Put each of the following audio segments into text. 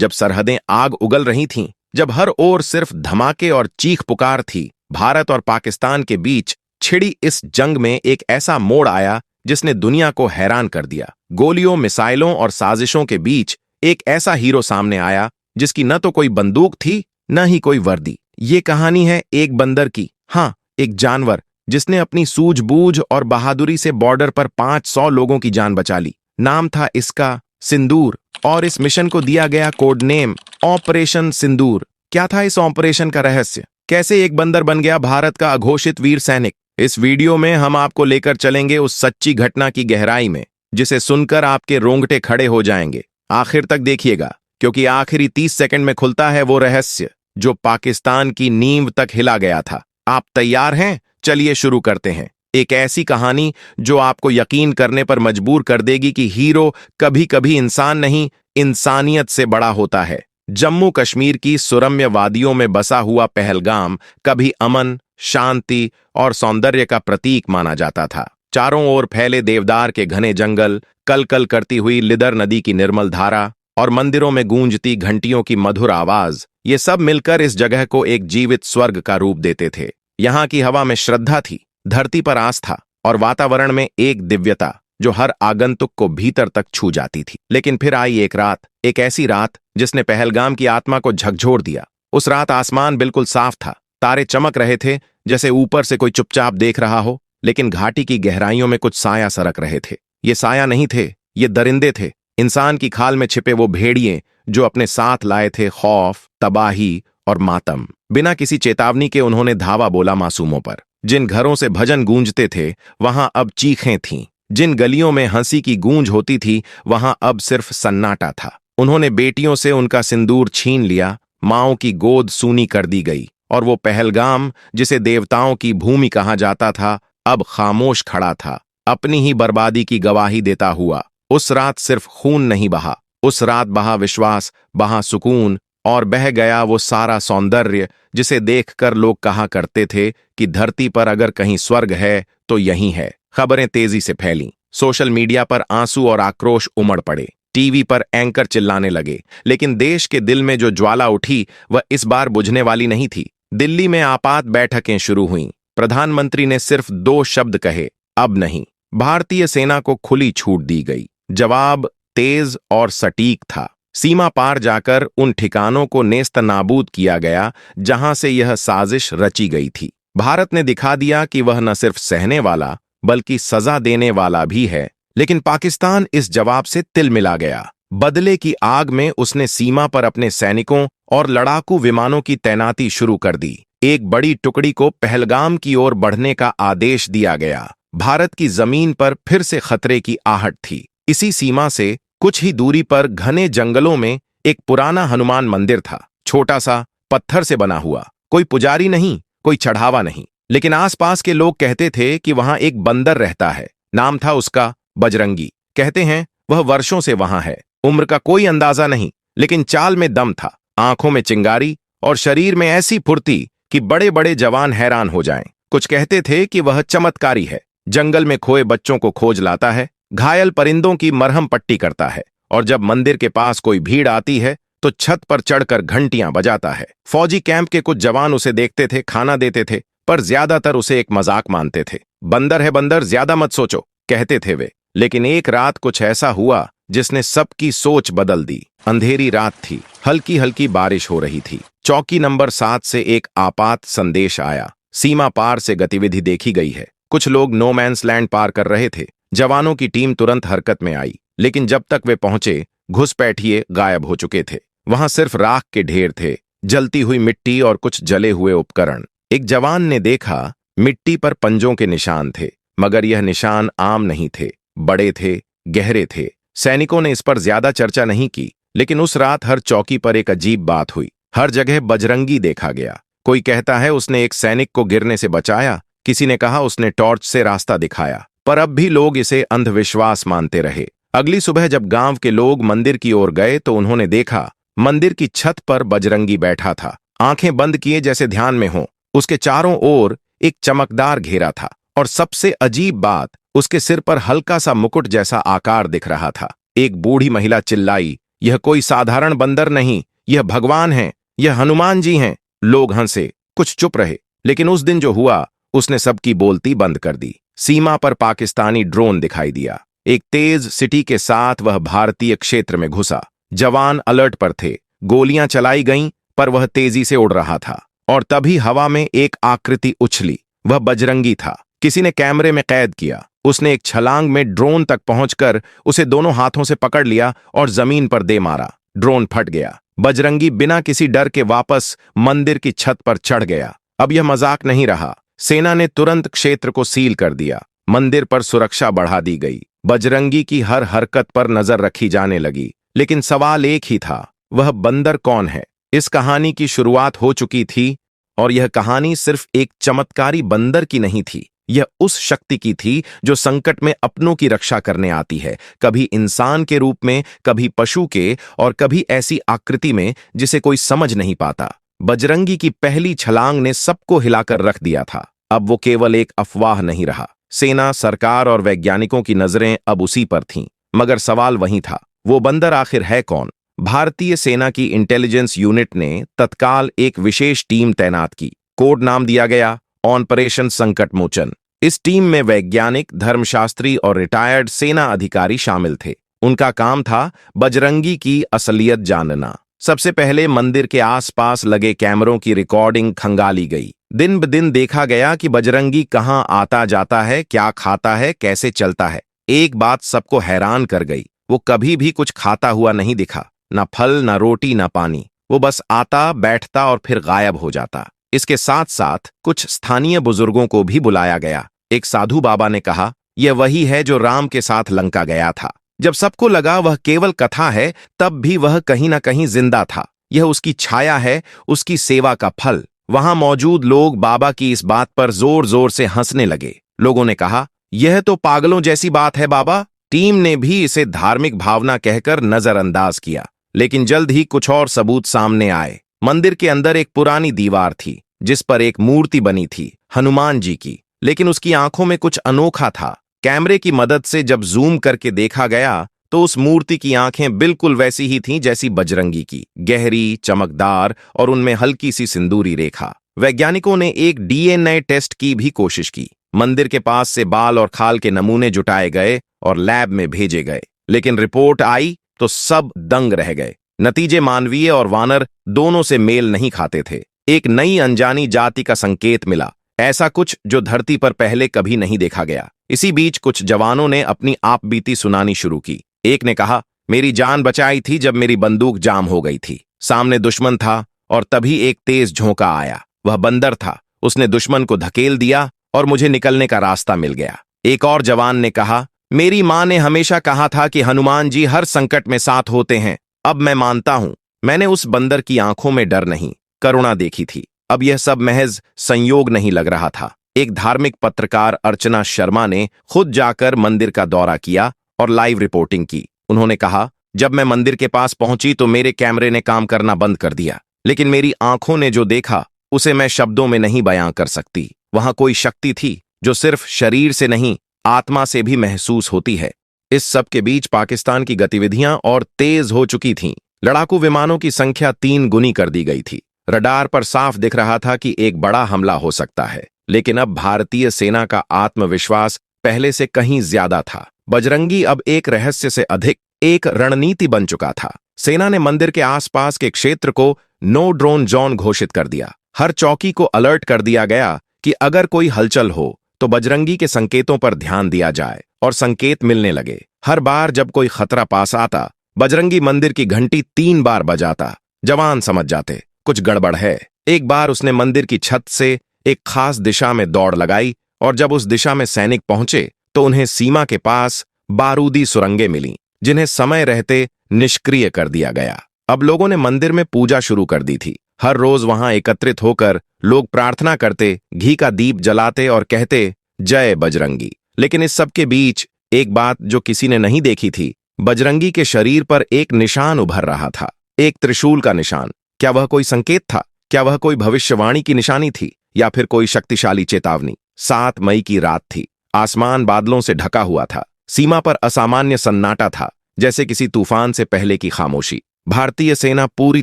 जब सरहदें आग उगल रही थीं, जब हर ओर सिर्फ धमाके और चीख पुकार थी, भारत और पाकिस्तान के बीच छिड़ी इस जंग में एक ऐसा मोड़ आया जिसने दुनिया को हैरान कर दिया। गोलियों, मिसाइलों और साजिशों के बीच एक ऐसा हीरो सामने आया जिसकी न तो कोई बंदूक थी, न ही कोई वर्दी। ये कहानी है एक बंदर की, हाँ, एक जानवर जिसने अपनी सूझबूझ और बहादुरी से बॉर्डर पर 500 लोगों की जान बचा ली। नाम था इसका सिंदूर और इस मिशन को दिया गया कोड नेम ऑपरेशन सिंदूर। क्या था इस ऑपरेशन का रहस्य? कैसे एक बंदर बन गया भारत का अघोषित वीर सैनिक? इस वीडियो में हम आपको लेकर चलेंगे उस सच्ची घटना की गहराई में जिसे सुनकर आपके रोंगटे खड़े हो जाएंगे। आखिर तक देखिएगा, क्योंकि आखिरी 30 सेकंड में खुलता है वो रहस्य जो पाकिस्तान की नींव तक हिला गया था। आप तैयार हैं? चलिए शुरू करते हैं। एक ऐसी कहानी जो आपको यकीन करने पर मजबूर कर देगी कि हीरो कभी कभी इंसान नहीं, इंसानियत से बड़ा होता है। जम्मू कश्मीर की सुरम्य वादियों में बसा हुआ पहलगाम कभी अमन, शांति और सौंदर्य का प्रतीक माना जाता था। चारों ओर फैले देवदार के घने जंगल, कल कल करती हुई लिदर नदी की निर्मल धारा और मंदिरों में गूंजती घंटियों की मधुर आवाज, ये सब मिलकर इस जगह को एक जीवित स्वर्ग का रूप देते थे। यहाँ की हवा में श्रद्धा थी, धरती पर आस्था और वातावरण में एक दिव्यता जो हर आगंतुक को भीतर तक छू जाती थी। लेकिन फिर आई एक रात, एक ऐसी रात जिसने पहलगाम की आत्मा को झकझोर दिया। उस रात आसमान बिल्कुल साफ था, तारे चमक रहे थे जैसे ऊपर से कोई चुपचाप देख रहा हो, लेकिन घाटी की गहराइयों में कुछ साया सरक रहे थे। ये साया नहीं थे, ये दरिंदे थे, इंसान की खाल में छिपे वो भेड़िए जो अपने साथ लाए थे खौफ, तबाही और मातम। बिना किसी चेतावनी के उन्होंने धावा बोला मासूमों पर। जिन घरों से भजन गूंजते थे वहां अब चीखें थीं, जिन गलियों में हंसी की गूंज होती थी वहां अब सिर्फ सन्नाटा था। उन्होंने बेटियों से उनका सिंदूर छीन लिया, माओं की गोद सूनी कर दी गई और वो पहलगाम जिसे देवताओं की भूमि कहा जाता था अब खामोश खड़ा था, अपनी ही बर्बादी की गवाही देता हुआ। उस रात सिर्फ खून नहीं बहा, उस रात बहा विश्वास, बहा सुकून और बह गया वो सारा सौंदर्य जिसे देखकर लोग कहा करते थे कि धरती पर अगर कहीं स्वर्ग है तो यही है। खबरें तेजी से फैलीं, सोशल मीडिया पर आंसू और आक्रोश उमड़ पड़े, टीवी पर एंकर चिल्लाने लगे, लेकिन देश के दिल में जो ज्वाला उठी वह इस बार बुझने वाली नहीं थी। दिल्ली में आपात बैठकें शुरू हुईं। प्रधानमंत्री ने सिर्फ 2 शब्द कहे, अब नहीं। भारतीय सेना को खुली छूट दी गई। जवाब तेज और सटीक था। सीमा पार जाकर उन ठिकानों को नेस्तनाबूद किया गया जहां से यह साजिश रची गई थी। भारत ने दिखा दिया कि वह न सिर्फ सहने वाला बल्कि सजा देने वाला भी है। लेकिन पाकिस्तान इस जवाब से तिलमिला गया। बदले की आग में उसने सीमा पर अपने सैनिकों और लड़ाकू विमानों की तैनाती शुरू कर दी। एक बड़ी टुकड़ी को पहलगाम की ओर बढ़ने का आदेश दिया गया। भारत की जमीन पर फिर से खतरे की आहट थी। इसी सीमा से कुछ ही दूरी पर घने जंगलों में एक पुराना हनुमान मंदिर था, छोटा सा, पत्थर से बना हुआ। कोई पुजारी नहीं, कोई चढ़ावा नहीं, लेकिन आसपास के लोग कहते थे कि वहां एक बंदर रहता है। नाम था उसका बजरंगी। कहते हैं वह वर्षों से वहां है। उम्र का कोई अंदाजा नहीं, लेकिन चाल में दम था, आंखों में चिंगारी और शरीर में ऐसी फुर्ती कि बड़े बड़े जवान हैरान हो जाएं। कुछ कहते थे कि वह चमत्कारी है, जंगल में खोए बच्चों को खोज लाता है, घायल परिंदों की मरहम पट्टी करता है और जब मंदिर के पास कोई भीड़ आती है तो छत पर चढ़कर घंटियां बजाता है। फौजी कैंप के कुछ जवान उसे देखते थे, खाना देते थे, पर ज्यादातर उसे एक मजाक मानते थे। बंदर है बंदर, ज्यादा मत सोचो, कहते थे वे। लेकिन एक रात कुछ ऐसा हुआ जिसने सबकी सोच बदल दी। अंधेरी रात थी, हल्की हल्की बारिश हो रही थी। चौकी नंबर 7 से एक आपात संदेश आया। सीमा पार से गतिविधि देखी गई है। कुछ लोग नो मैंस लैंड पार कर रहे थे। जवानों की टीम तुरंत हरकत में आई, लेकिन जब तक वे पहुंचे घुसपैठिए गायब हो चुके थे। वहां सिर्फ राख के ढेर थे, जलती हुई मिट्टी और कुछ जले हुए उपकरण। एक जवान ने देखा मिट्टी पर पंजों के निशान थे, मगर यह निशान आम नहीं थे, बड़े थे, गहरे थे। सैनिकों ने इस पर ज्यादा चर्चा नहीं की, लेकिन उस रात हर चौकी पर एक अजीब बात हुई। हर जगह बजरंगी देखा गया। कोई कहता है उसने एक सैनिक को गिरने से बचाया, किसी ने कहा उसने टॉर्च से रास्ता दिखाया, पर अब भी लोग इसे अंधविश्वास मानते रहे। अगली सुबह जब गांव के लोग मंदिर की ओर गए तो उन्होंने देखा मंदिर की छत पर बजरंगी बैठा था, आंखें बंद किए जैसे ध्यान में हो। उसके चारों ओर एक चमकदार घेरा था और सबसे अजीब बात, उसके सिर पर हल्का सा मुकुट जैसा आकार दिख रहा था। एक बूढ़ी महिला चिल्लाई, यह कोई साधारण बंदर नहीं, यह भगवान हैं, यह हनुमान जी हैं। लोग हंसे, कुछ चुप रहे, लेकिन उस दिन जो हुआ उसने सबकी बोलती बंद कर दी। सीमा पर पाकिस्तानी ड्रोन दिखाई दिया। एक तेज सिटी के साथ वह भारतीय क्षेत्र में घुसा। जवान अलर्ट पर थे, गोलियां चलाई गईं, पर वह तेजी से उड़ रहा था। और तभी हवा में एक आकृति उछली। वह बजरंगी था। किसी ने कैमरे में कैद किया। उसने एक छलांग में ड्रोन तक पहुंचकर उसे दोनों हाथों से पकड़ लिया और जमीन पर दे मारा। ड्रोन फट गया। बजरंगी बिना किसी डर के वापस मंदिर की छत पर चढ़ गया। अब यह मजाक नहीं रहा। सेना ने तुरंत क्षेत्र को सील कर दिया। मंदिर पर सुरक्षा बढ़ा दी गई। बजरंगी की हर हरकत पर नजर रखी जाने लगी। लेकिन सवाल एक ही था, वह बंदर कौन है? इस कहानी की शुरुआत हो चुकी थी, और यह कहानी सिर्फ एक चमत्कारी बंदर की नहीं थी। यह उस शक्ति की थी जो संकट में अपनों की रक्षा करने आती है, कभी इंसान के रूप में, कभी पशु के, और कभी ऐसी आकृति में जिसे कोई समझ नहीं पाता। बजरंगी की पहली छलांग ने सबको हिलाकर रख दिया था। अब वो केवल एक अफवाह नहीं रहा। सेना, सरकार और वैज्ञानिकों की नजरें अब उसी पर थीं। मगर सवाल वही था, वो बंदर आखिर है कौन? भारतीय सेना की इंटेलिजेंस यूनिट ने तत्काल एक विशेष टीम तैनात की। कोड नाम दिया गया ऑपरेशन संकट मोचन। इस टीम में वैज्ञानिक, धर्मशास्त्री और रिटायर्ड सेना अधिकारी शामिल थे। उनका काम था बजरंगी की असलियत जानना। सबसे पहले मंदिर के आसपास लगे कैमरों की रिकॉर्डिंग खंगाली गई। दिन ब दिन देखा गया कि बजरंगी कहाँ आता जाता है, क्या खाता है, कैसे चलता है। एक बात सबको हैरान कर गई, वो कभी भी कुछ खाता हुआ नहीं दिखा। ना फल, ना रोटी, ना पानी। वो बस आता, बैठता और फिर गायब हो जाता। इसके साथ साथ कुछ स्थानीय बुजुर्गों को भी बुलाया गया। एक साधु बाबा ने कहा, यह वही है जो राम के साथ लंका गया था। जब सबको लगा वह केवल कथा है, तब भी वह कहीं ना कहीं जिंदा था। यह उसकी छाया है, उसकी सेवा का फल। वहां मौजूद लोग बाबा की इस बात पर जोर जोर से हंसने लगे। लोगों ने कहा, यह तो पागलों जैसी बात है बाबा। टीम ने भी इसे धार्मिक भावना कहकर नजरअंदाज किया। लेकिन जल्द ही कुछ और सबूत सामने आए। मंदिर के अंदर एक पुरानी दीवार थी, जिस पर एक मूर्ति बनी थी, हनुमान जी की। लेकिन उसकी आंखों में कुछ अनोखा था। कैमरे की मदद से जब जूम करके देखा गया तो उस मूर्ति की आंखें बिल्कुल वैसी ही थीं जैसी बजरंगी की, गहरी, चमकदार और उनमें हल्की सी सिंदूरी रेखा। वैज्ञानिकों ने एक डीएनए टेस्ट की भी कोशिश की। मंदिर के पास से बाल और खाल के नमूने जुटाए गए और लैब में भेजे गए। लेकिन रिपोर्ट आई तो सब दंग रह गए। नतीजे मानवीय और वानर दोनों से मेल नहीं खाते थे। एक नई अनजानी जाति का संकेत मिला, ऐसा कुछ जो धरती पर पहले कभी नहीं देखा गया। इसी बीच कुछ जवानों ने अपनी आपबीती सुनानी शुरू की। एक ने कहा, मेरी जान बचाई थी जब मेरी बंदूक जाम हो गई थी। सामने दुश्मन था और तभी एक तेज झोंका आया। वह बंदर था। उसने दुश्मन को धकेल दिया और मुझे निकलने का रास्ता मिल गया। एक और जवान ने कहा, मेरी मां ने हमेशा कहा था कि हनुमान जी हर संकट में साथ होते हैं। अब मैं मानता हूं। मैंने उस बंदर की आंखों में डर नहीं, करुणा देखी थी। अब यह सब महज संयोग नहीं लग रहा था। एक धार्मिक पत्रकार अर्चना शर्मा ने खुद जाकर मंदिर का दौरा किया और लाइव रिपोर्टिंग की। उन्होंने कहा, जब मैं मंदिर के पास पहुंची तो मेरे कैमरे ने काम करना बंद कर दिया। लेकिन मेरी आंखों ने जो देखा उसे मैं शब्दों में नहीं बयां कर सकती। वहां कोई शक्ति थी जो सिर्फ शरीर से नहीं, आत्मा से भी महसूस होती है। इस सब के बीच पाकिस्तान की गतिविधियां और तेज हो चुकी थीं। लड़ाकू विमानों की संख्या 3 गुनी कर दी गई थी। रडार पर साफ दिख रहा था कि एक बड़ा हमला हो सकता है। लेकिन अब भारतीय सेना का आत्मविश्वास पहले से कहीं ज्यादा था। बजरंगी अब एक रहस्य से अधिक एक रणनीति बन चुका था। सेना ने मंदिर के आसपास के क्षेत्र को नो ड्रोन जोन घोषित कर दिया। हर चौकी को अलर्ट कर दिया गया कि अगर कोई हलचल हो तो बजरंगी के संकेतों पर ध्यान दिया जाए। और संकेत मिलने लगे। हर बार जब कोई खतरा पास आता, बजरंगी मंदिर की घंटी 3 बार बजाता। जवान समझ जाते कुछ गड़बड़ है। एक बार उसने मंदिर की छत से एक खास दिशा में दौड़ लगाई और जब उस दिशा में सैनिक पहुंचे तो उन्हें सीमा के पास बारूदी सुरंगें मिलीं, जिन्हें समय रहते निष्क्रिय कर दिया गया। अब लोगों ने मंदिर में पूजा शुरू कर दी थी। हर रोज वहां एकत्रित होकर लोग प्रार्थना करते, घी का दीप जलाते और कहते, जय बजरंगी। लेकिन इस सब के बीच एक बात जो किसी ने नहीं देखी थी, बजरंगी के शरीर पर एक निशान उभर रहा था, एक त्रिशूल का निशान। क्या वह कोई संकेत था? क्या वह कोई भविष्यवाणी की निशानी थी या फिर कोई शक्तिशाली चेतावनी? 7 मई की रात थी। आसमान बादलों से ढका हुआ था। सीमा पर असामान्य सन्नाटा था। जैसे किसी तूफान से पहले की खामोशी। भारतीय सेना पूरी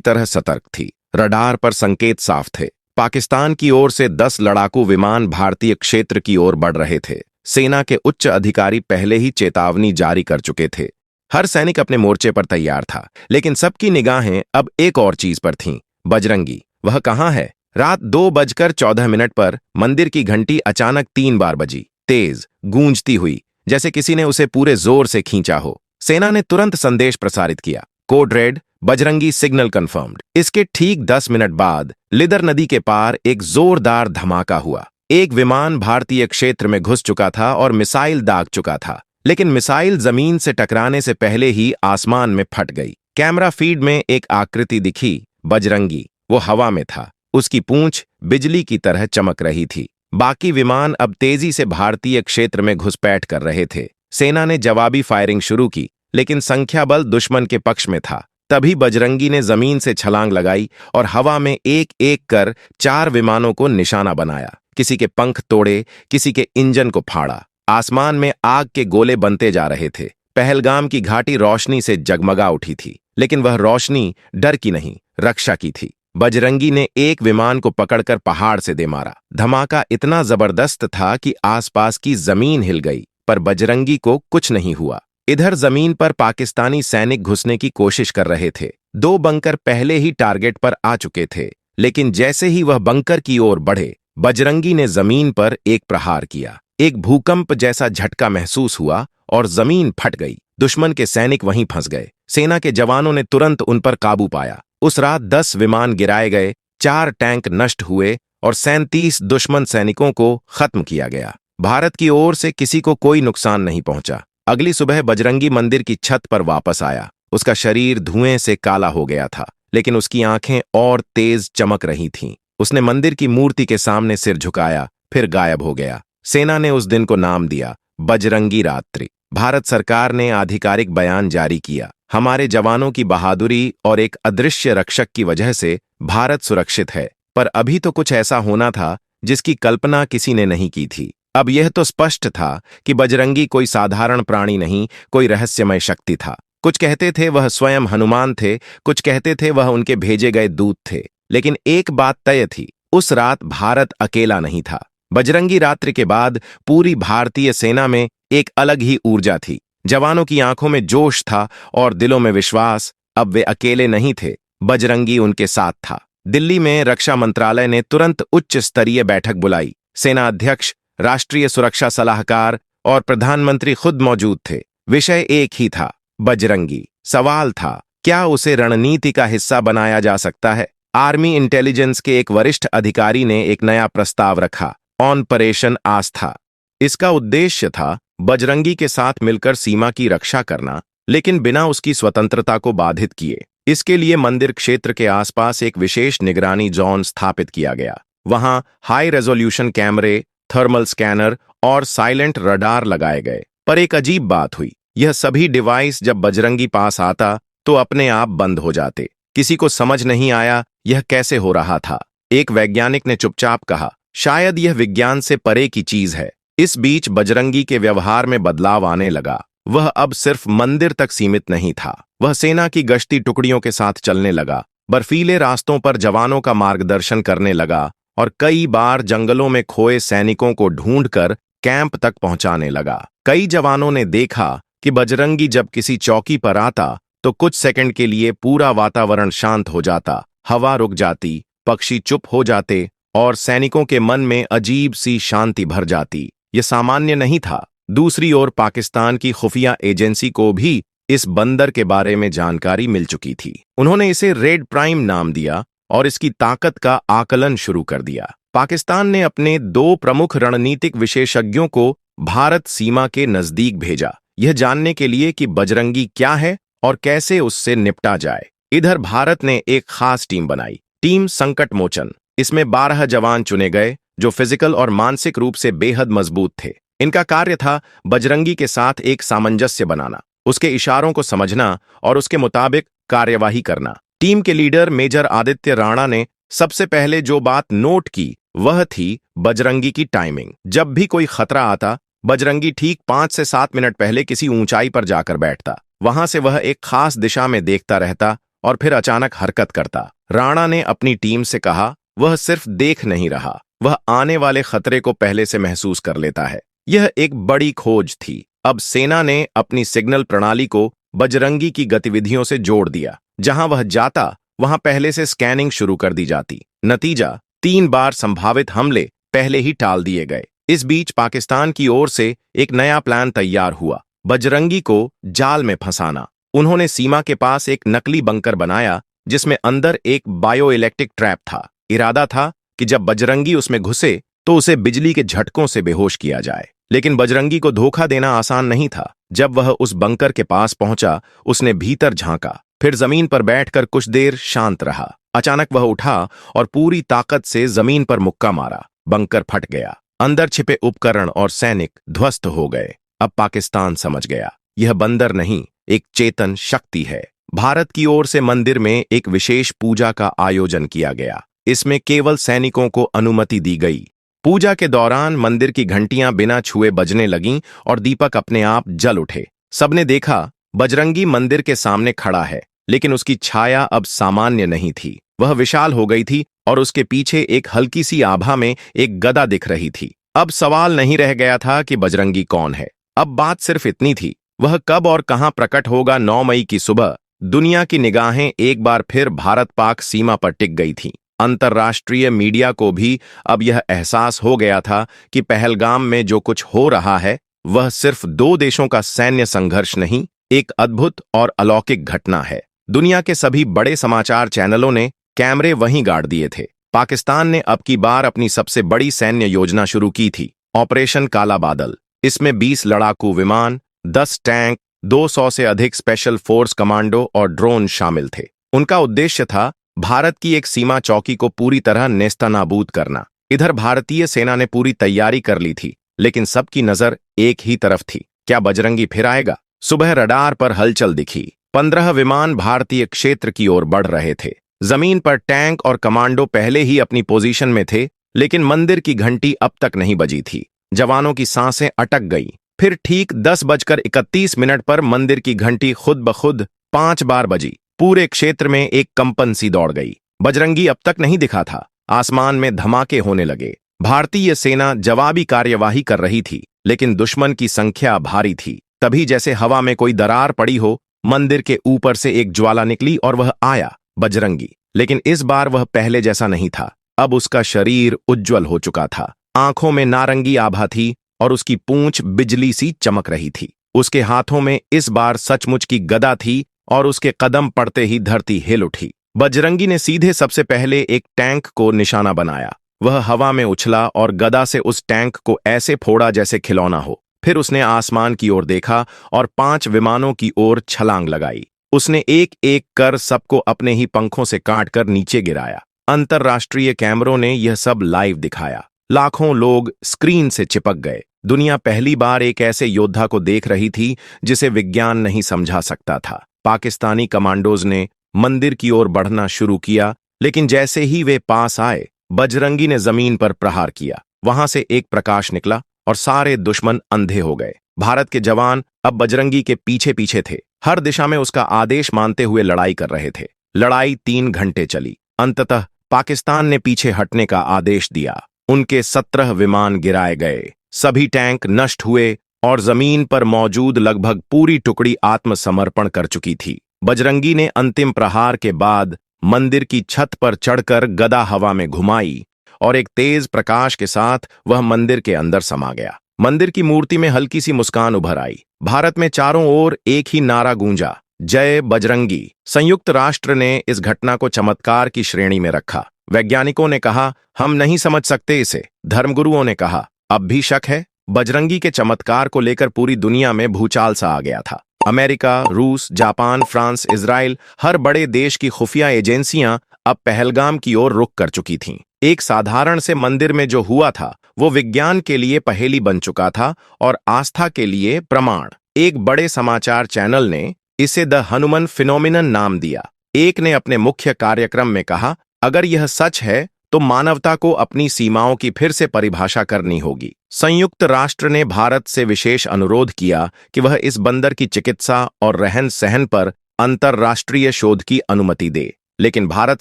तरह सतर्क थी। रडार पर संकेत साफ थे। पाकिस्तान की ओर से 10 लड़ाकू विमान भारतीय क्षेत्र की ओर बढ़ रहे थे। सेना के उच्च अधिकारी पहले ही चेतावनी जारी कर चुके थे। हर सैनिक अपने मोर्चे पर तैयार था, लेकिन सबकी निगाहें अब एक और चीज पर थीं। बजरंगी, वह कहाँ है? रात 2:14 पर मंदिर की घंटी अचानक 3 बार बजी, तेज गूंजती हुई, जैसे किसी ने उसे पूरे जोर से खींचा हो। सेना ने तुरंत संदेश प्रसारित किया, code red, Bajrangi signal confirmed. इसके ठीक 10 मिनट बाद लिदर नदी के पार एक जोरदार धमाका हुआ। एक विमान भारतीय क्षेत्र में घुस चुका था और मिसाइल दाग चुका था, लेकिन मिसाइल जमीन से टकराने से पहले ही आसमान में फट गई। कैमरा फीड में एक आकृति दिखी, बजरंगी, वो हवा में था। उसकी पूंछ बिजली की तरह चमक रही थी। बाकी विमान अब तेजी से भारतीय क्षेत्र में घुसपैठ कर रहे थे। सेना ने जवाबी फायरिंग शुरू की, लेकिन संख्या बल दुश्मन के पक्ष में था। तभी बजरंगी ने जमीन से छलांग लगाई और हवा में एक एक कर 4 विमानों को निशाना बनाया। किसी के पंख तोड़े, किसी के इंजन को फाड़ा। आसमान में आग के गोले बनते जा रहे थे। पहलगाम की घाटी रोशनी से जगमगा उठी थी, लेकिन वह रोशनी डर की नहीं, रक्षा की थी। बजरंगी ने एक विमान को पकड़कर पहाड़ से दे मारा। धमाका इतना जबरदस्त था कि आसपास की जमीन हिल गई, पर बजरंगी को कुछ नहीं हुआ। इधर जमीन पर पाकिस्तानी सैनिक घुसने की कोशिश कर रहे थे। 2 बंकर पहले ही टारगेट पर आ चुके थे, लेकिन जैसे ही वह बंकर की ओर बढ़े, बजरंगी ने जमीन पर एक प्रहार किया। एक भूकंप जैसा झटका महसूस हुआ और जमीन फट गई। दुश्मन के सैनिक वहीं फंस गए। सेना के जवानों ने तुरंत उन पर काबू पाया। उस रात 10 विमान गिराए गए, 4 टैंक नष्ट हुए और 37 दुश्मन सैनिकों को खत्म किया गया। भारत की ओर से किसी को कोई नुकसान नहीं पहुंचा। अगली सुबह बजरंगी मंदिर की छत पर वापस आया। उसका शरीर धुएं से काला हो गया था, लेकिन उसकी आंखें और तेज चमक रही थीं। उसने मंदिर की मूर्ति के सामने सिर झुकाया, फिर गायब हो गया। सेना ने उस दिन को नाम दिया बजरंगी रात्रि। भारत सरकार ने आधिकारिक बयान जारी किया, हमारे जवानों की बहादुरी और एक अदृश्य रक्षक की वजह से भारत सुरक्षित है। पर अभी तो कुछ ऐसा होना था जिसकी कल्पना किसी ने नहीं की थी। अब यह तो स्पष्ट था कि बजरंगी कोई साधारण प्राणी नहीं, कोई रहस्यमय शक्ति था। कुछ कहते थे वह स्वयं हनुमान थे, कुछ कहते थे वह उनके भेजे गए दूत थे, लेकिन एक बात तय थी, उस रात भारत अकेला नहीं था। बजरंगी रात्रि के बाद पूरी भारतीय सेना में एक अलग ही ऊर्जा थी। जवानों की आंखों में जोश था और दिलों में विश्वास। अब वे अकेले नहीं थे, बजरंगी उनके साथ था। दिल्ली में रक्षा मंत्रालय ने तुरंत उच्च स्तरीय बैठक बुलाई। सेना अध्यक्ष, राष्ट्रीय सुरक्षा सलाहकार और प्रधानमंत्री खुद मौजूद थे। विषय एक ही था, बजरंगी। सवाल था, क्या उसे रणनीति का हिस्सा बनाया जा सकता है? आर्मी इंटेलिजेंस के एक वरिष्ठ अधिकारी ने एक नया प्रस्ताव रखा, ऑपरेशन आस्था। इसका उद्देश्य था बजरंगी के साथ मिलकर सीमा की रक्षा करना, लेकिन बिना उसकी स्वतंत्रता को बाधित किए। इसके लिए मंदिर क्षेत्र के आसपास एक विशेष निगरानी जोन स्थापित किया गया। वहां हाई रेजोल्यूशन कैमरे, थर्मल स्कैनर और साइलेंट रडार लगाए गए। पर एक अजीब बात हुई, यह सभी डिवाइस जब बजरंगी पास आता तो अपने आप बंद हो जाते। किसी को समझ नहीं आया यह कैसे हो रहा था। एक वैज्ञानिक ने चुपचाप कहा, शायद यह विज्ञान से परे की चीज है। इस बीच बजरंगी के व्यवहार में बदलाव आने लगा। वह अब सिर्फ मंदिर तक सीमित नहीं था, वह सेना की गश्ती टुकड़ियों के साथ चलने लगा, बर्फीले रास्तों पर जवानों का मार्गदर्शन करने लगा और कई बार जंगलों में खोए सैनिकों को ढूंढकर कैंप तक पहुंचाने लगा। कई जवानों ने देखा कि बजरंगी जब किसी चौकी पर आता तो कुछ सेकंड के लिए पूरा वातावरण शांत हो जाता, हवा रुक जाती, पक्षी चुप हो जाते और सैनिकों के मन में अजीब सी शांति भर जाती। यह सामान्य नहीं था। दूसरी ओर पाकिस्तान की खुफिया एजेंसी को भी इस बंदर के बारे में जानकारी मिल चुकी थी। उन्होंने इसे रेड प्राइम नाम दिया और इसकी ताकत का आकलन शुरू कर दिया। पाकिस्तान ने अपने 2 प्रमुख रणनीतिक विशेषज्ञों को भारत सीमा के नजदीक भेजा, यह जानने के लिए कि बजरंगी क्या है और कैसे उससे निपटा जाए। इधर भारत ने एक खास टीम बनाई, टीम संकट मोचन। इसमें 12 जवान चुने गए जो फिजिकल और मानसिक रूप से बेहद मजबूत थे। इनका कार्य था बजरंगी के साथ एक सामंजस्य बनाना, उसके इशारों को समझना और उसके मुताबिक कार्यवाही करना। टीम के लीडर मेजर आदित्य राणा ने सबसे पहले जो बात नोट की वह थी बजरंगी की टाइमिंग। जब भी कोई खतरा आता, बजरंगी ठीक 5 से 7 मिनट पहले किसी ऊंचाई पर जाकर बैठता। वहां से वह एक खास दिशा में देखता रहता और फिर अचानक हरकत करता। राणा ने अपनी टीम से कहा, वह सिर्फ देख नहीं रहा, वह आने वाले खतरे को पहले से महसूस कर लेता है। यह एक बड़ी खोज थी। अब सेना ने अपनी सिग्नल प्रणाली को बजरंगी की गतिविधियों से जोड़ दिया। जहां वह जाता वहां पहले से स्कैनिंग शुरू कर दी जाती। नतीजा, 3 बार संभावित हमले पहले ही टाल दिए गए। इस बीच पाकिस्तान की ओर से एक नया प्लान तैयार हुआ, बजरंगी को जाल में फंसाना। उन्होंने सीमा के पास एक नकली बंकर बनाया जिसमें अंदर एक बायो इलेक्ट्रिक ट्रैप था। इरादा था कि जब बजरंगी उसमें घुसे तो उसे बिजली के झटकों से बेहोश किया जाए। लेकिन बजरंगी को धोखा देना आसान नहीं था। जब वह उस बंकर के पास पहुंचा, उसने भीतर झांका, फिर जमीन पर बैठकर कुछ देर शांत रहा। अचानक वह उठा और पूरी ताकत से जमीन पर मुक्का मारा। बंकर फट गया। अंदर छिपे उपकरण और सैनिक ध्वस्त हो गए। अब पाकिस्तान समझ गया, यह बंदर नहीं, एक चेतन शक्ति है। भारत की ओर से मंदिर में एक विशेष पूजा का आयोजन किया गया। इसमें केवल सैनिकों को अनुमति दी गई। पूजा के दौरान मंदिर की घंटियां बिना छुए बजने लगीं और दीपक अपने आप जल उठे। सबने देखा, बजरंगी मंदिर के सामने खड़ा है, लेकिन उसकी छाया अब सामान्य नहीं थी। वह विशाल हो गई थी और उसके पीछे एक हल्की सी आभा में एक गदा दिख रही थी। अब सवाल नहीं रह गया था कि बजरंगी कौन है। अब बात सिर्फ इतनी थी, वह कब और कहां प्रकट होगा। 9 मई की सुबह दुनिया की निगाहें एक बार फिर भारत पाक सीमा पर टिक गई थीं। अंतर्राष्ट्रीय मीडिया को भी अब यह एहसास हो गया था कि पहलगाम में जो कुछ हो रहा है वह सिर्फ 2 देशों का सैन्य संघर्ष नहीं, एक अद्भुत और अलौकिक घटना है। दुनिया के सभी बड़े समाचार चैनलों ने कैमरे वहीं गाड़ दिए थे। पाकिस्तान ने अब की बार अपनी सबसे बड़ी सैन्य योजना शुरू की थी, ऑपरेशन काला बादल। इसमें 20 लड़ाकू विमान, 10 टैंक, 200 से अधिक स्पेशल फोर्स कमांडो और ड्रोन शामिल थे। उनका उद्देश्य था भारत की एक सीमा चौकी को पूरी तरह नेस्तनाबूद करना। इधर भारतीय सेना ने पूरी तैयारी कर ली थी, लेकिन सबकी नजर एक ही तरफ थी, क्या बजरंगी फिर आएगा? सुबह रडार पर हलचल दिखी। 15 विमान भारतीय क्षेत्र की ओर बढ़ रहे थे। जमीन पर टैंक और कमांडो पहले ही अपनी पोजीशन में थे, लेकिन मंदिर की घंटी अब तक नहीं बजी थी। जवानों की सांसें अटक गईं। फिर ठीक 10:31 पर मंदिर की घंटी खुद ब खुद 5 बार बजी। पूरे क्षेत्र में एक कंपन सी दौड़ गई। बजरंगी अब तक नहीं दिखा था। आसमान में धमाके होने लगे। भारतीय सेना जवाबी कार्यवाही कर रही थी, लेकिन दुश्मन की संख्या भारी थी। तभी जैसे हवा में कोई दरार पड़ी हो, मंदिर के ऊपर से एक ज्वाला निकली और वह आया, बजरंगी। लेकिन इस बार वह पहले जैसा नहीं था। अब उसका शरीर उज्ज्वल हो चुका था। आंखों में नारंगी आभा थी और उसकी पूंछ बिजली सी चमक रही थी। उसके हाथों में इस बार सचमुच की गदा थी और उसके कदम पड़ते ही धरती हिल उठी। बजरंगी ने सीधे सबसे पहले एक टैंक को निशाना बनाया। वह हवा में उछला और गदा से उस टैंक को ऐसे फोड़ा जैसे खिलौना हो। फिर उसने आसमान की ओर देखा और 5 विमानों की ओर छलांग लगाई। उसने एक एक कर सबको अपने ही पंखों से काटकर नीचे गिराया। अंतर्राष्ट्रीय कैमरों ने यह सब लाइव दिखाया। लाखों लोग स्क्रीन से चिपक गए। दुनिया पहली बार एक ऐसे योद्धा को देख रही थी जिसे विज्ञान नहीं समझा सकता था। पाकिस्तानी कमांडोज ने मंदिर की ओर बढ़ना शुरू किया, लेकिन जैसे ही वे पास आए, बजरंगी ने जमीन पर प्रहार किया। वहां से एक प्रकाश निकला और सारे दुश्मन अंधे हो गए। भारत के जवान अब बजरंगी के पीछे पीछे थे, हर दिशा में उसका आदेश मानते हुए लड़ाई कर रहे थे। लड़ाई 3 घंटे चली। अंततः पाकिस्तान ने पीछे हटने का आदेश दिया। उनके 17 विमान गिराए गए, सभी टैंक नष्ट हुए और जमीन पर मौजूद लगभग पूरी टुकड़ी आत्मसमर्पण कर चुकी थी। बजरंगी ने अंतिम प्रहार के बाद मंदिर की छत पर चढ़कर गदा हवा में घुमाई और एक तेज प्रकाश के साथ वह मंदिर के अंदर समा गया। मंदिर की मूर्ति में हल्की सी मुस्कान उभर आई। भारत में चारों ओर एक ही नारा गूंजा, जय बजरंगी। संयुक्त राष्ट्र ने इस घटना को चमत्कार की श्रेणी में रखा। वैज्ञानिकों ने कहा, हम नहीं समझ सकते इसे। धर्मगुरुओं ने कहा, अब भी शक है। बजरंगी के चमत्कार को लेकर पूरी दुनिया में भूचाल सा आ गया था। अमेरिका, रूस, जापान, फ्रांस, इजराइल, हर बड़े देश की खुफिया एजेंसियां अब पहलगाम की ओर रुख कर चुकी थीं। एक साधारण से मंदिर में जो हुआ था वो विज्ञान के लिए पहेली बन चुका था और आस्था के लिए प्रमाण। एक बड़े समाचार चैनल ने इसे द हनुमान फिनोमिनन नाम दिया। एक ने अपने मुख्य कार्यक्रम में कहा, अगर यह सच है तो मानवता को अपनी सीमाओं की फिर से परिभाषा करनी होगी। संयुक्त राष्ट्र ने भारत से विशेष अनुरोध किया कि वह इस बंदर की चिकित्सा और रहन सहन पर अंतर्राष्ट्रीय शोध की अनुमति दे, लेकिन भारत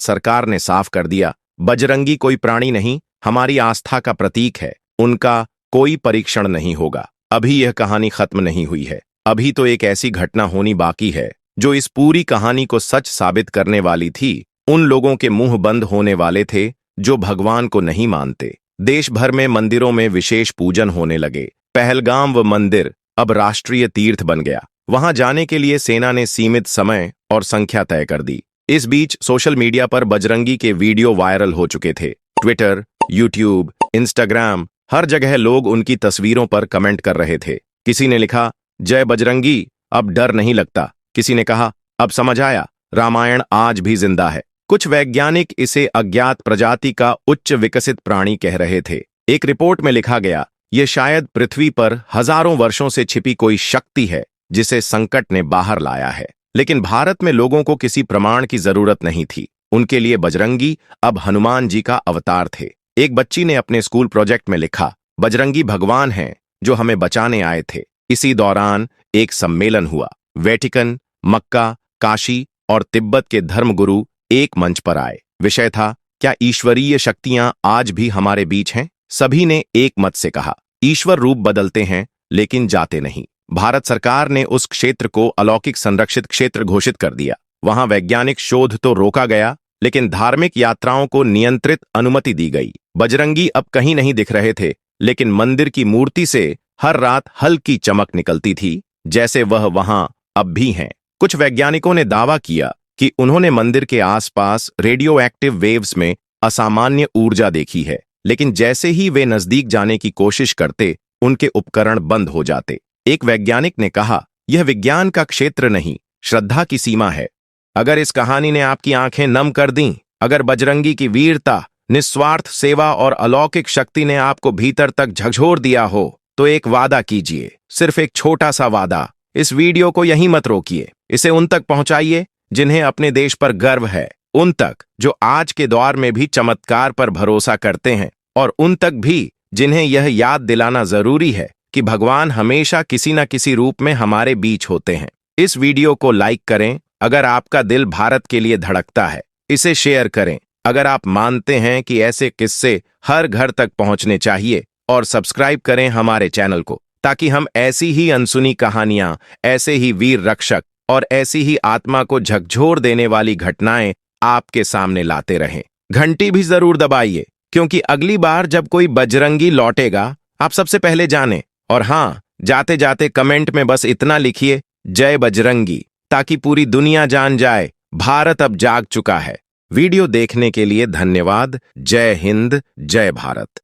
सरकार ने साफ कर दिया, बजरंगी कोई प्राणी नहीं, हमारी आस्था का प्रतीक है, उनका कोई परीक्षण नहीं होगा। अभी यह कहानी खत्म नहीं हुई है। अभी तो एक ऐसी घटना होनी बाकी है जो इस पूरी कहानी को सच साबित करने वाली थी। उन लोगों के मुंह बंद होने वाले थे जो भगवान को नहीं मानते। देश भर में मंदिरों में विशेष पूजन होने लगे। पहलगाम व मंदिर अब राष्ट्रीय तीर्थ बन गया। वहां जाने के लिए सेना ने सीमित समय और संख्या तय कर दी। इस बीच सोशल मीडिया पर बजरंगी के वीडियो वायरल हो चुके थे। ट्विटर, यूट्यूब, इंस्टाग्राम, हर जगह लोग उनकी तस्वीरों पर कमेंट कर रहे थे। किसी ने लिखा, जय बजरंगी, अब डर नहीं लगता। किसी ने कहा, अब समझ आया, रामायण आज भी जिंदा है। कुछ वैज्ञानिक इसे अज्ञात प्रजाति का उच्च विकसित प्राणी कह रहे थे। एक रिपोर्ट में लिखा गया, यह शायद पृथ्वी पर हजारों वर्षों से छिपी कोई शक्ति है जिसे संकट ने बाहर लाया है। लेकिन भारत में लोगों को किसी प्रमाण की जरूरत नहीं थी। उनके लिए बजरंगी अब हनुमान जी का अवतार थे। एक बच्ची ने अपने स्कूल प्रोजेक्ट में लिखा, बजरंगी भगवान हैं जो हमें बचाने आए थे। इसी दौरान एक सम्मेलन हुआ। वेटिकन, मक्का, काशी और तिब्बत के धर्मगुरु एक मंच पर आए। विषय था, क्या ईश्वरीय शक्तियां आज भी हमारे बीच हैं? सभी ने एक मत से कहा, ईश्वर रूप बदलते हैं लेकिन जाते नहीं। भारत सरकार ने उस क्षेत्र को अलौकिक संरक्षित क्षेत्र घोषित कर दिया। वहां वैज्ञानिक शोध तो रोका गया, लेकिन धार्मिक यात्राओं को नियंत्रित अनुमति दी गई। बजरंगी अब कहीं नहीं दिख रहे थे, लेकिन मंदिर की मूर्ति से हर रात हल्की चमक निकलती थी, जैसे वह वहां अब भी हैं। कुछ वैज्ञानिकों ने दावा किया कि उन्होंने मंदिर के आसपास रेडियो एक्टिव वेव्स में असामान्य ऊर्जा देखी है, लेकिन जैसे ही वे नजदीक जाने की कोशिश करते, उनके उपकरण बंद हो जाते। एक वैज्ञानिक ने कहा, यह विज्ञान का क्षेत्र नहीं, श्रद्धा की सीमा है। अगर इस कहानी ने आपकी आंखें नम कर दी, अगर बजरंगी की वीरता, निस्वार्थ सेवा और अलौकिक शक्ति ने आपको भीतर तक झकझोर दिया हो, तो एक वादा कीजिए, सिर्फ एक छोटा सा वादा। इस वीडियो को यहीं मत रोकिए, इसे उन तक पहुंचाइए जिन्हें अपने देश पर गर्व है, उन तक जो आज के दौर में भी चमत्कार पर भरोसा करते हैं, और उन तक भी जिन्हें यह याद दिलाना जरूरी है कि भगवान हमेशा किसी न किसी रूप में हमारे बीच होते हैं। इस वीडियो को लाइक करें अगर आपका दिल भारत के लिए धड़कता है। इसे शेयर करें अगर आप मानते हैं कि ऐसे किस्से हर घर तक पहुंचने चाहिए, और सब्सक्राइब करें हमारे चैनल को, ताकि हम ऐसी ही अनसुनी कहानियां, ऐसे ही वीर रक्षक और ऐसी ही आत्मा को झकझोर देने वाली घटनाएं आपके सामने लाते रहें। घंटी भी जरूर दबाइए, क्योंकि अगली बार जब कोई बजरंगी लौटेगा, आप सबसे पहले जाने। और हाँ, जाते जाते कमेंट में बस इतना लिखिए, जय बजरंगी, ताकि पूरी दुनिया जान जाए भारत अब जाग चुका है। वीडियो देखने के लिए धन्यवाद। जय हिंद, जय भारत।